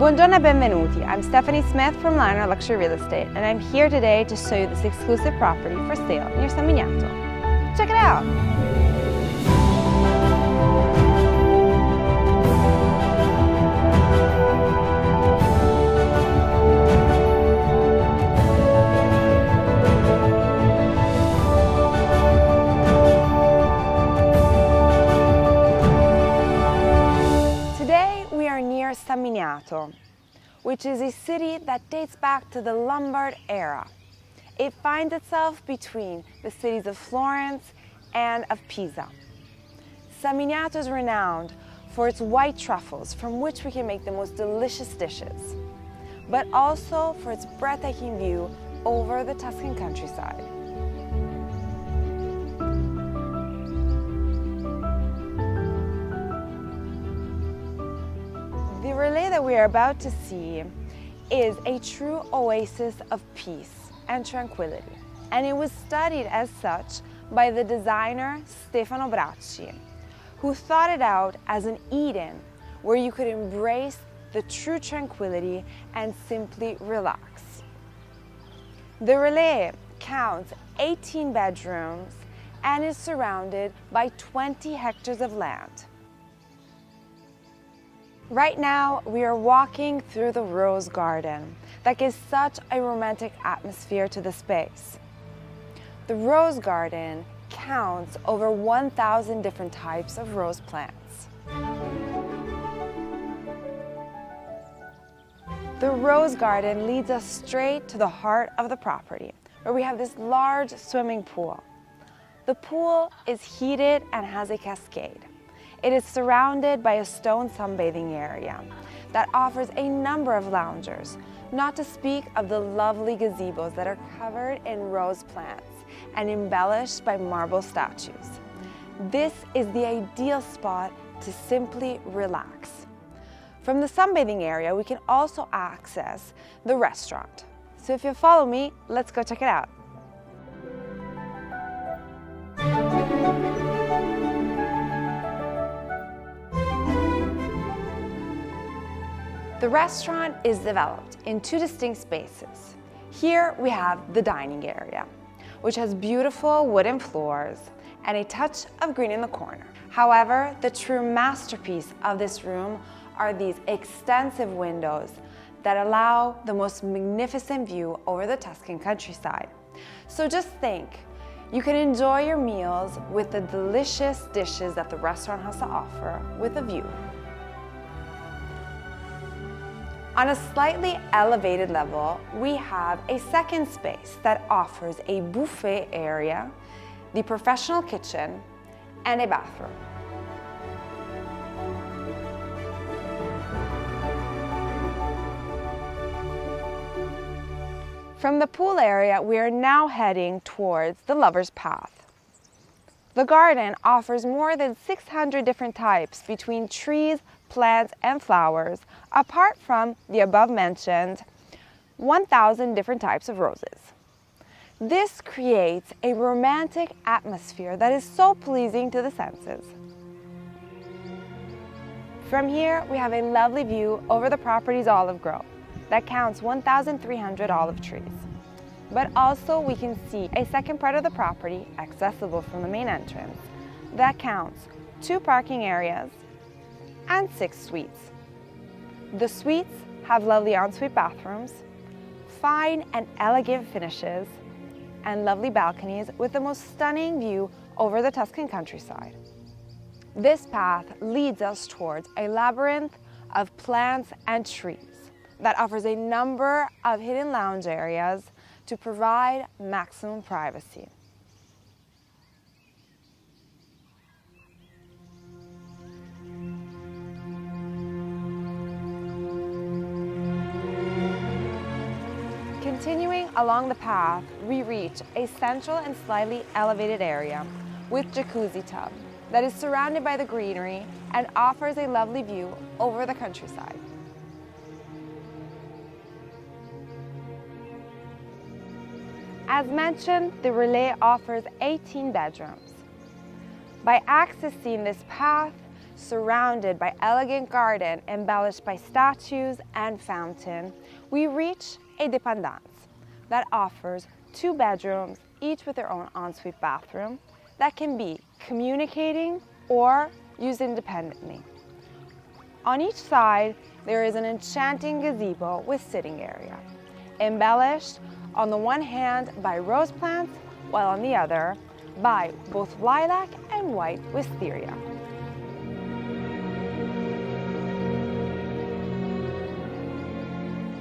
Buongiorno e benvenuti. I'm Stefanie Smith from Lionard Luxury Real Estate, and I'm here today to show you this exclusive property for sale near San Miniato. Check it out! Near San Miniato, which is a city that dates back to the Lombard era. It finds itself between the cities of Florence and of Pisa. San Miniato is renowned for its white truffles, from which we can make the most delicious dishes, but also for its breathtaking view over the Tuscan countryside. The Relais that we are about to see is a true oasis of peace and tranquility, and it was studied as such by the designer Stefanie, who thought it out as an Eden where you could embrace the true tranquility and simply relax. The Relais counts 18 bedrooms and is surrounded by 20 hectares of land. Right now, we are walking through the rose garden that gives such a romantic atmosphere to the space. The rose garden counts over 1,000 different types of rose plants. The rose garden leads us straight to the heart of the property, where we have this large swimming pool. The pool is heated and has a cascade. It is surrounded by a stone sunbathing area that offers a number of loungers, not to speak of the lovely gazebos that are covered in rose plants and embellished by marble statues. This is the ideal spot to simply relax. From the sunbathing area, we can also access the restaurant. So if you follow me, let's go check it out. The restaurant is developed in two distinct spaces. Here we have the dining area, which has beautiful wooden floors and a touch of green in the corner. However, the true masterpiece of this room are these extensive windows that allow the most magnificent view over the Tuscan countryside. So just think, you can enjoy your meals with the delicious dishes that the restaurant has to offer with a view. On a slightly elevated level, we have a second space that offers a buffet area, the professional kitchen, and a bathroom. From the pool area, we are now heading towards the Lover's Path. The garden offers more than 600 different types between trees, plants, and flowers, apart from the above-mentioned 1,000 different types of roses. This creates a romantic atmosphere that is so pleasing to the senses. From here, we have a lovely view over the property's olive grove that counts 1,300 olive trees. But also we can see a second part of the property, accessible from the main entrance, that counts 2 parking areas and 6 suites. The suites have lovely ensuite bathrooms, fine and elegant finishes, and lovely balconies with the most stunning view over the Tuscan countryside. This path leads us towards a labyrinth of plants and trees that offers a number of hidden lounge areas to provide maximum privacy. Continuing along the path, we reach a central and slightly elevated area with jacuzzi tub that is surrounded by the greenery and offers a lovely view over the countryside. As mentioned, the Relais offers 18 bedrooms. By accessing this path, surrounded by elegant garden embellished by statues and fountain, we reach a dépendance that offers 2 bedrooms, each with their own ensuite bathroom, that can be communicating or used independently. On each side, there is an enchanting gazebo with sitting area, embellished on the one hand by rose plants, while on the other by both lilac and white wisteria.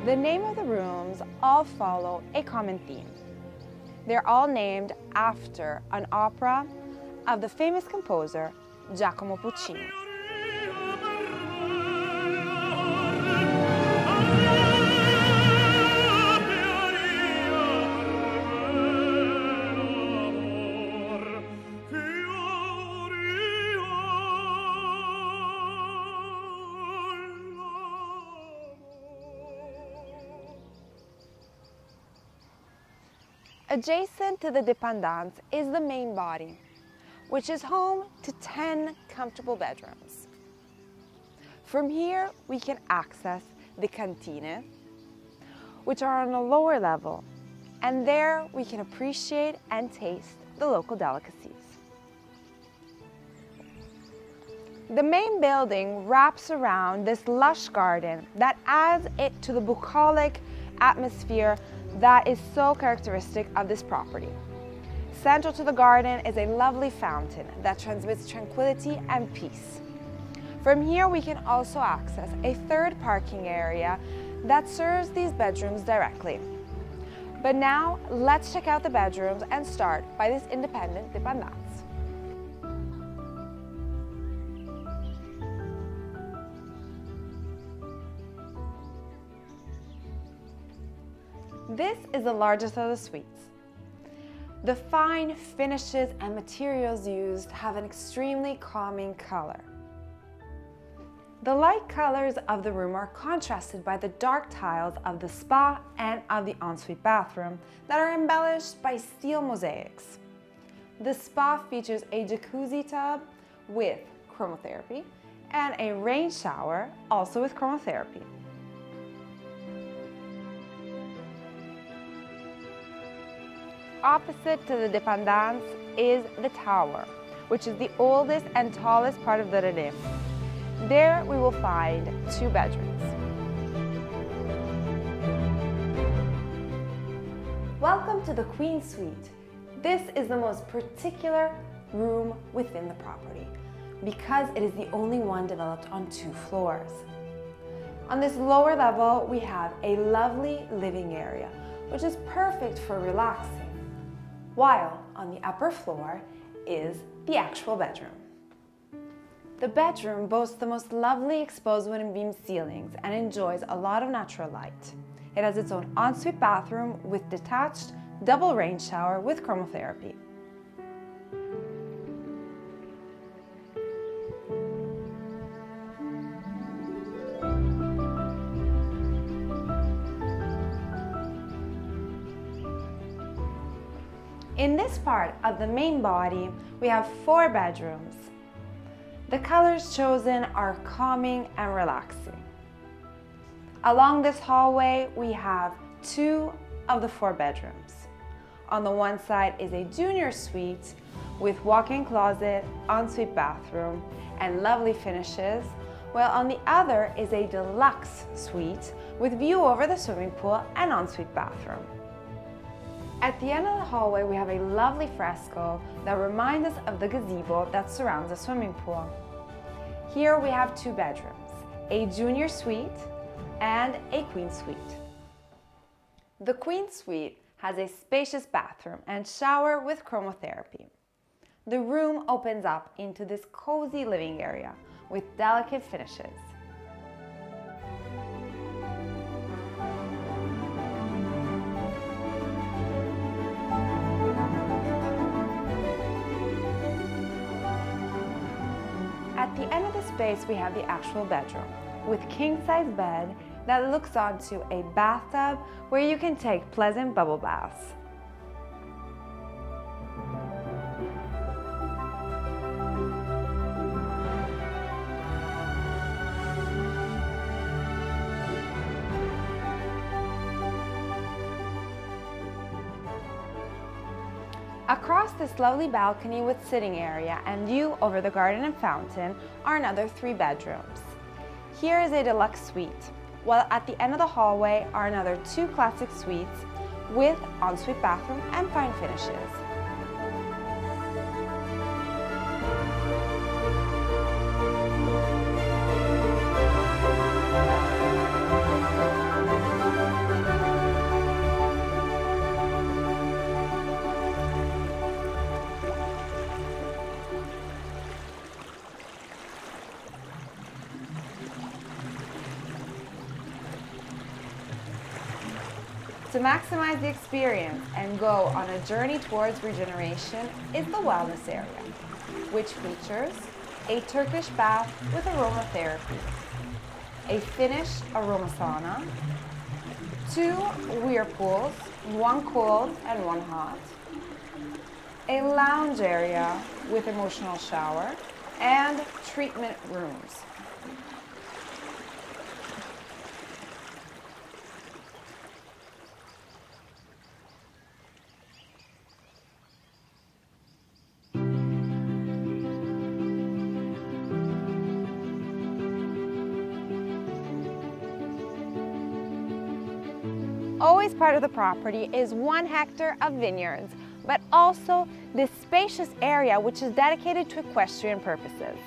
The name of the rooms all follow a common theme. They're all named after an opera of the famous composer Giacomo Puccini. Adjacent to the dépendance is the main body, which is home to 10 comfortable bedrooms. From here, we can access the cantine, which are on a lower level, and there we can appreciate and taste the local delicacies. The main building wraps around this lush garden that adds it to the bucolic atmosphere that is so characteristic of this property. Central to the garden is a lovely fountain that transmits tranquility and peace. From here we can also access a third parking area that serves these bedrooms directly. But now let's check out the bedrooms and start by this independent dépendance. This is the largest of the suites. The fine finishes and materials used have an extremely calming color. The light colors of the room are contrasted by the dark tiles of the spa and of the ensuite bathroom that are embellished by steel mosaics. The spa features a jacuzzi tub with chromotherapy and a rain shower also with chromotherapy. Opposite to the dépendance is the tower, which is the oldest and tallest part of the Relais. There we will find 2 bedrooms. Welcome to the Queen Suite. This is the most particular room within the property because it is the only one developed on 2 floors. On this lower level, we have a lovely living area, which is perfect for relaxing, while on the upper floor is the actual bedroom. The bedroom boasts the most lovely exposed wooden beam ceilings and enjoys a lot of natural light. It has its own ensuite bathroom with detached double rain shower with chromotherapy. In this part of the main body, we have 4 bedrooms. The colors chosen are calming and relaxing. Along this hallway, we have 2 of the 4 bedrooms. On the one side is a junior suite with walk-in closet, ensuite bathroom, and lovely finishes, while on the other is a deluxe suite with view over the swimming pool and ensuite bathroom. At the end of the hallway, we have a lovely fresco that reminds us of the gazebo that surrounds the swimming pool. Here we have 2 bedrooms, a junior suite and a queen suite. The queen suite has a spacious bathroom and shower with chromotherapy. The room opens up into this cozy living area with delicate finishes. At the end of the space, we have the actual bedroom with king-size bed that looks onto a bathtub where you can take pleasant bubble baths. Across this lovely balcony with sitting area and view over the garden and fountain are another 3 bedrooms. Here is a deluxe suite, while at the end of the hallway are another 2 classic suites with ensuite bathroom and fine finishes. To maximize the experience and go on a journey towards regeneration is the wellness area, which features a Turkish bath with aromatherapy, a Finnish aroma sauna, 2 whirlpools, 1 cold and 1 hot, a lounge area with emotional shower, and treatment rooms. Always part of the property is 1 hectare of vineyards, but also this spacious area which is dedicated to equestrian purposes.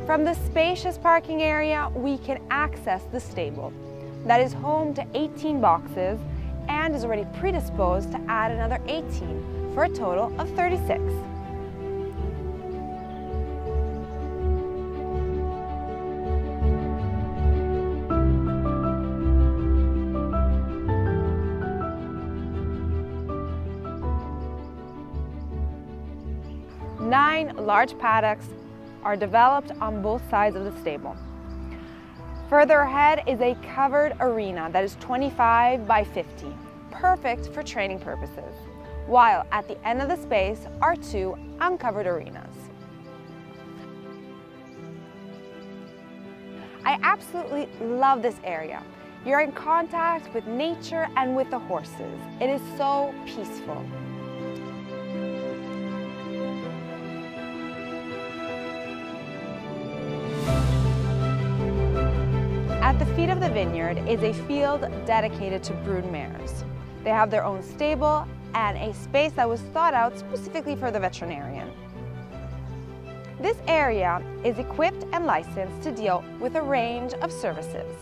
From the spacious parking area, we can access the stable that is home to 18 boxes and is already predisposed to add another 18 for a total of 36. Nine large paddocks are developed on both sides of the stable. Further ahead is a covered arena that is 25 by 50, perfect for training purposes, while at the end of the space are 2 uncovered arenas. I absolutely love this area. You're in contact with nature and with the horses. It is so peaceful. At the feet of the vineyard is a field dedicated to brood mares. They have their own stable and a space that was thought out specifically for the veterinarian. This area is equipped and licensed to deal with a range of services,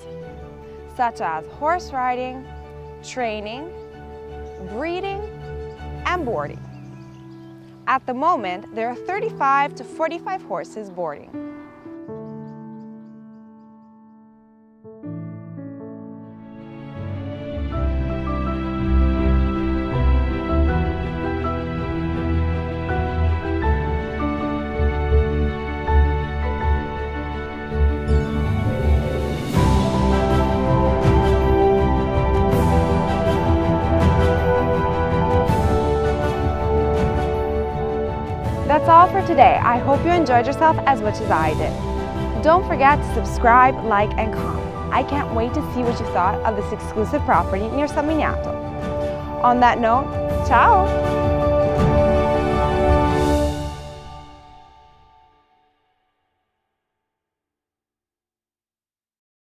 such as horse riding, training, breeding, and boarding. At the moment, there are 35 to 45 horses boarding. That's all for today. I hope you enjoyed yourself as much as I did. Don't forget to subscribe, like, and comment. I can't wait to see what you thought of this exclusive property near San Miniato. On that note, ciao!